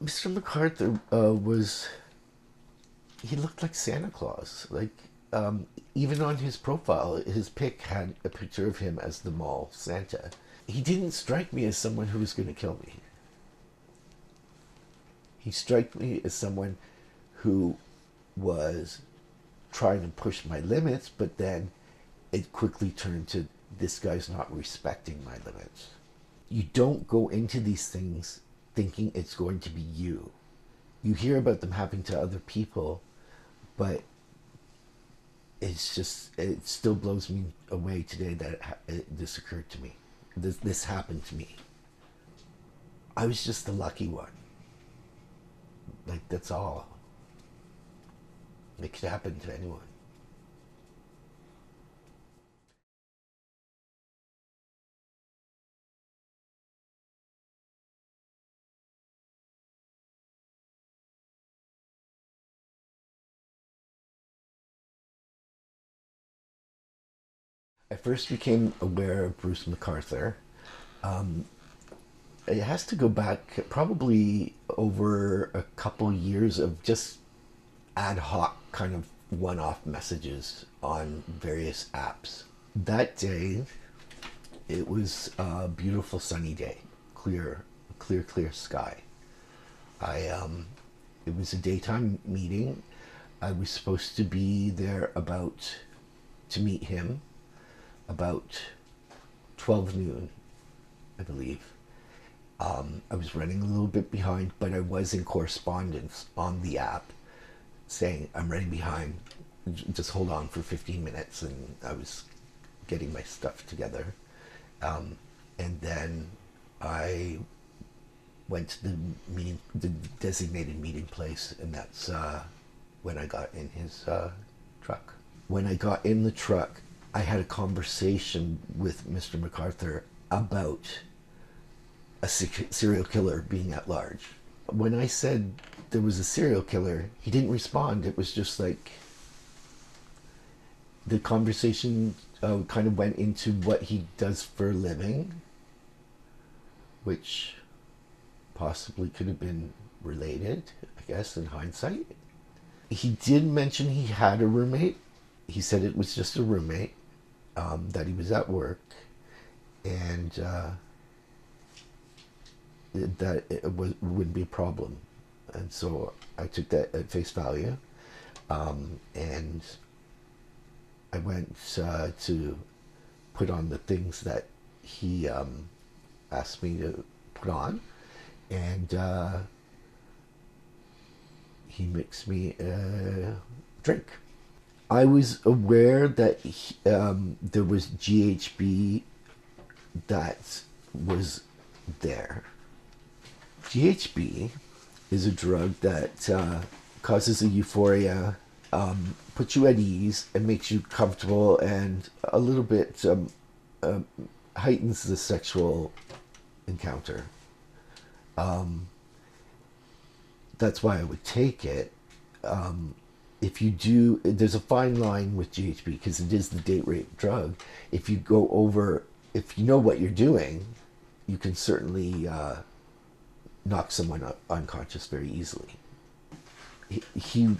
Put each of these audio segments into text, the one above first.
Mr. McArthur he looked like Santa Claus. Even on his profile, his pic had a picture of him as the mall Santa. He didn't strike me as someone who was going to kill me. He struck me as someone who was trying to push my limits, but then it quickly turned to this guy's not respecting my limits. You don't go into these things thinking it's going to be you. You hear about them happening to other people, but it still blows me away today that this occurred to me. This happened to me. I was just the lucky one. Like, that's all. It could happen to anyone. I first became aware of Bruce McArthur. Um, it has to go back probably over a couple years of just ad hoc kind of one-off messages on various apps. That day, it was a beautiful sunny day, clear sky. I It was a daytime meeting. I was supposed to be there about to meet him about 12 noon, I believe. I was running a little bit behind, but I was in correspondence on the app saying, I'm running behind, just hold on for 15 minutes. And I was getting my stuff together. And then I went to the designated meeting place, and that's when I got in his truck. When I got in the truck, I had a conversation with Mr. McArthur about a serial killer being at large. When I said there was a serial killer, he didn't respond. It was just like the conversation kind of went into what he does for a living, which possibly could have been related, I guess, in hindsight. He did mention he had a roommate. He said it was just a roommate, that he was at work, and that wouldn't be a problem. And so I took that at face value, and I went to put on the things that he asked me to put on, and he mixed me a drink. I was aware that there was GHB that was there. GHB is a drug that causes a euphoria, puts you at ease, and makes you comfortable, and a little bit heightens the sexual encounter. That's why I would take it. If you do, there's a fine line with GHB because it is the date rape drug. If you go over, if you know what you're doing, you can certainly knock someone unconscious very easily. He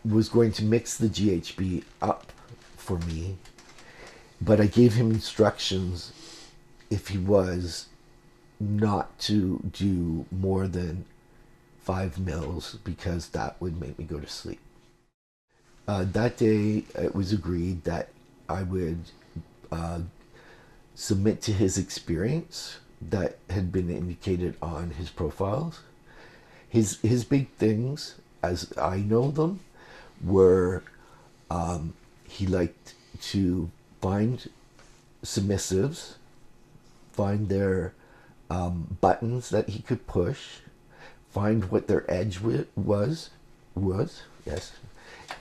was going to mix the GHB up for me, but I gave him instructions, if he was, not to do more than 5 mils because that would make me go to sleep. That day, it was agreed that I would submit to his experience that had been indicated on his profiles. His big things, as I know them, were he liked to find submissives, find their buttons that he could push, find what their edge was, yes,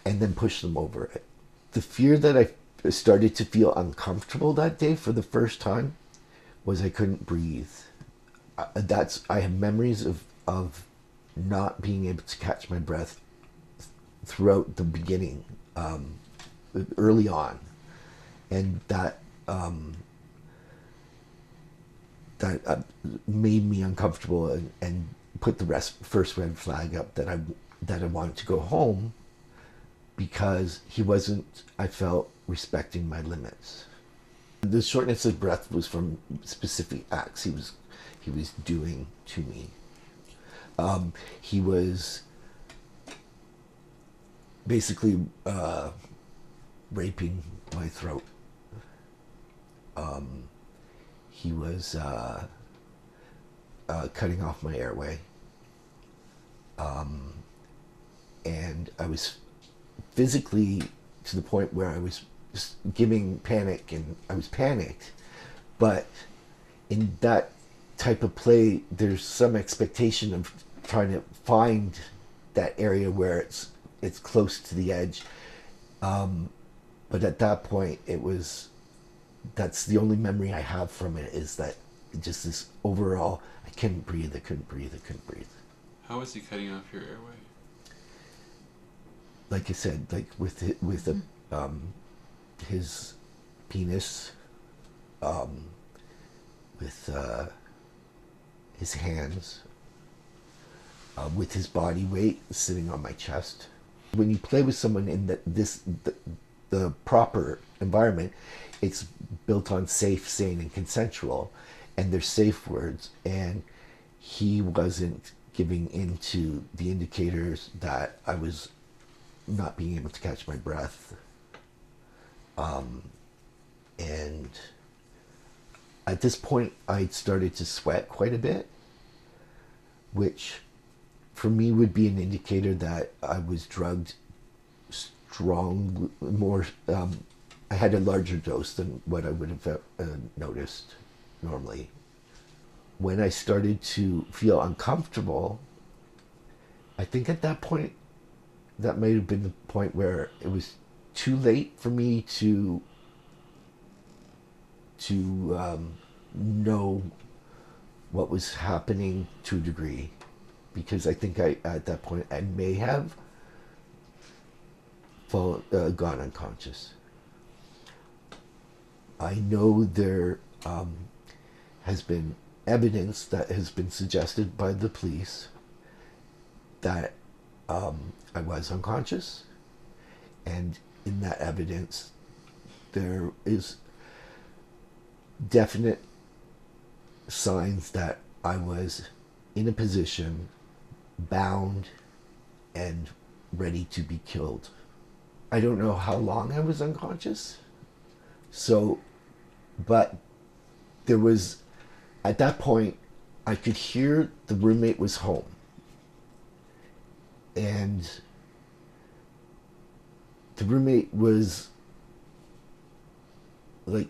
and then push them over it. The fear that I started to feel uncomfortable that day for the first time was I couldn't breathe. I have memories of not being able to catch my breath throughout the beginning, early on, and that made me uncomfortable and put the first red flag up that I wanted to go home, because he wasn't, I felt, respecting my limits. The shortness of breath was from specific acts he was doing to me. He was basically raping my throat. He was cutting off my airway. And I was physically to the point where I was just giving panic, and I was panicked. But in that type of play, there's some expectation of trying to find that area where it's close to the edge. But at that point, that's the only memory I have from it, is that just this overall, I couldn't breathe. How was he cutting off your airway? Like I said, like with his penis, with his hands, with his body weight sitting on my chest. When you play with someone in the proper environment, it's built on safe, sane, and consensual, and there's safe words, and he wasn't giving into the indicators that I was not being able to catch my breath. And at this point, I'd started to sweat quite a bit, which for me would be an indicator that I was drugged strong, more, I had a larger dose than what I would have noticed normally. When I started to feel uncomfortable, I think at that point, that may have been the point where it was too late for me to know what was happening to a degree, because I think at that point I may have gone unconscious. I know there has been evidence that has been suggested by the police that I was unconscious, and in that evidence there is definite signs that I was in a position, bound, and ready to be killed. I don't know how long I was unconscious, but there was, at that point, I could hear the roommate was home. And the roommate was like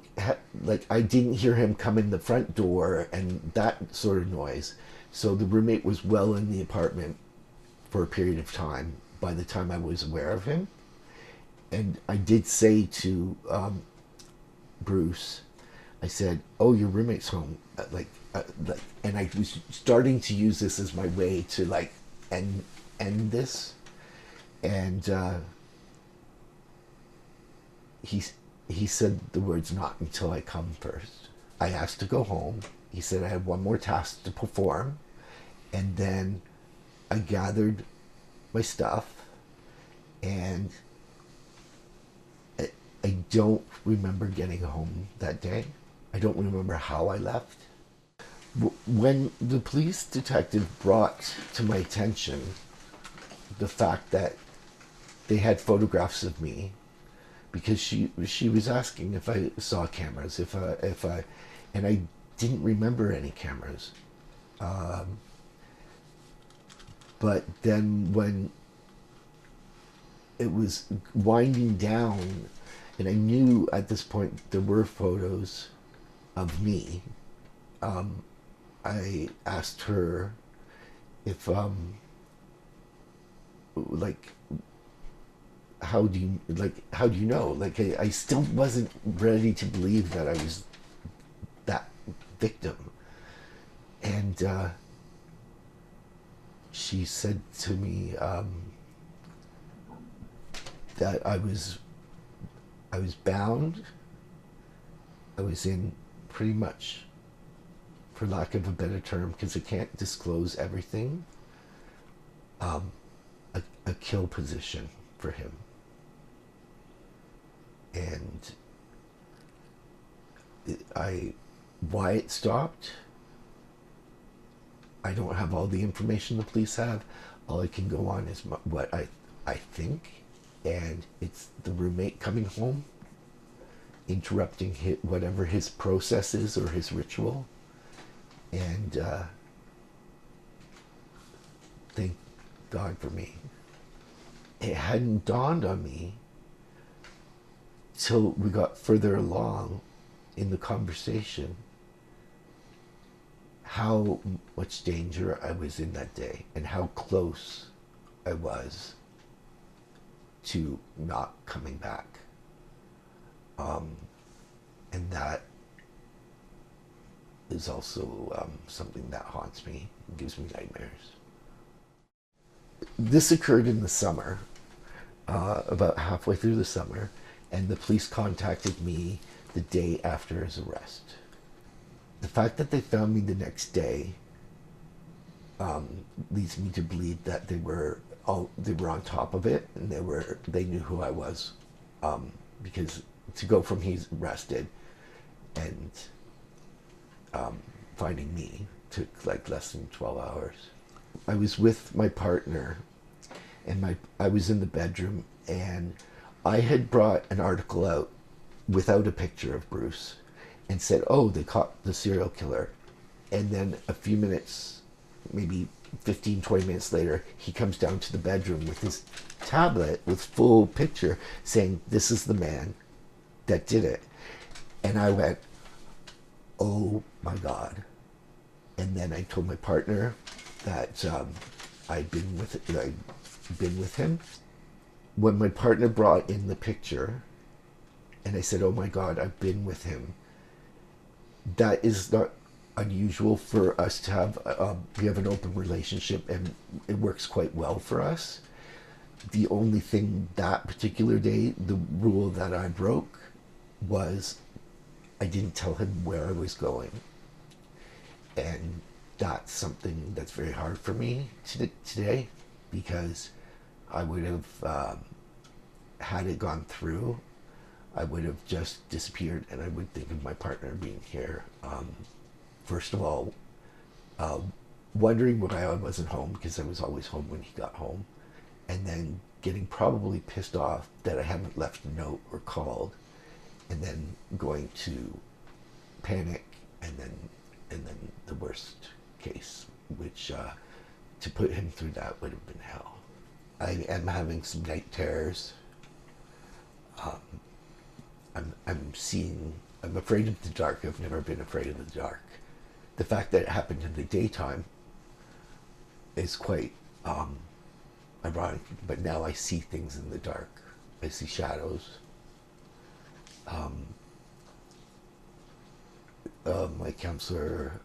I didn't hear him come in the front door and that sort of noise. So the roommate was well in the apartment for a period of time by the time I was aware of him. And I did say to Bruce, I said, "Oh, your roommate's home." And I was starting to use this as my way to end this. And he said the words, "Not until I come first." I asked to go home. He said I had one more task to perform, and then I gathered my stuff, and I don't remember getting home that day. I don't remember how I left. When the police detective brought to my attention the fact that they had photographs of me, because she was asking if I saw cameras, if I, and I didn't remember any cameras. But then when it was winding down, and I knew at this point there were photos of me, I asked her if how do you know? I still wasn't ready to believe that I was that victim. And she said to me that I was bound. I was in pretty much for lack of a better term, because I can't disclose everything, a kill position for him. And why it stopped, I don't have all the information the police have. All I can go on is what I think, and it's the roommate coming home, interrupting whatever his process is or his ritual. And thank God for me. It hadn't dawned on me till we got further along in the conversation how much danger I was in that day and how close I was to not coming back. And that is also something that haunts me, gives me nightmares. This occurred in the summer, about halfway through the summer, and the police contacted me the day after his arrest. The fact that they found me the next day leads me to believe that they were on top of it, and they knew who I was, because to go from he's arrested and finding me took like less than 12 hours. I was with my partner, and I was in the bedroom, and I had brought an article out without a picture of Bruce and said, oh, they caught the serial killer. And then a few minutes, maybe 15, 20 minutes later, he comes down to the bedroom with his tablet with full picture saying, this is the man that did it. And I went, oh my God. And then I told my partner that I'd been with him. When my partner brought in the picture, and I said, oh my God, I've been with him, that is not unusual for us to have. We have an open relationship, and it works quite well for us. The only thing that particular day, the rule that I broke, was I didn't tell him where I was going. And that's something that's very hard for me today, because I would have, had it gone through, I would have just disappeared, and I would think of my partner being here. First of all, wondering why I wasn't home, because I was always home when he got home, and then getting probably pissed off that I haven't left a note or called, and then going to panic, and then the worst case, which to put him through that would have been hell. I am having some night terrors. I'm afraid of the dark. I've never been afraid of the dark. The fact that it happened in the daytime is quite ironic, but now I see things in the dark. I see shadows. My counselor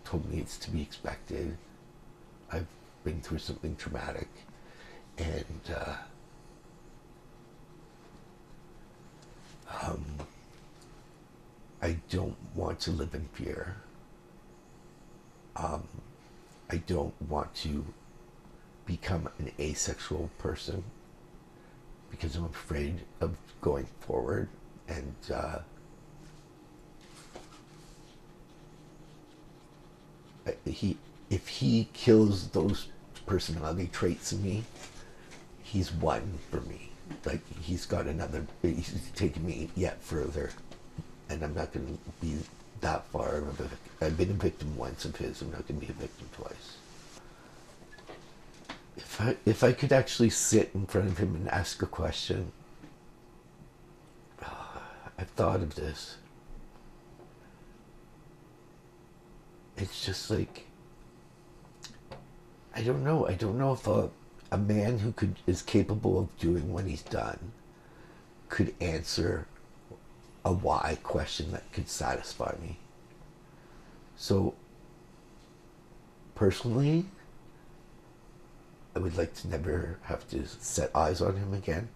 told me it's to be expected. I've been through something traumatic, and I don't want to live in fear. I don't want to become an asexual person, because I'm afraid of going forward, and if he kills those personality traits in me, he's won for me. Like, he's taken me yet further, and I'm not going to be that far of a, I've been a victim once of his, I'm not going to be a victim twice. If I could actually sit in front of him and ask a question, I've thought of this. It's just like, I don't know if a man who is capable of doing what he's done could answer a why question that could satisfy me. So personally, I would like to never have to set eyes on him again.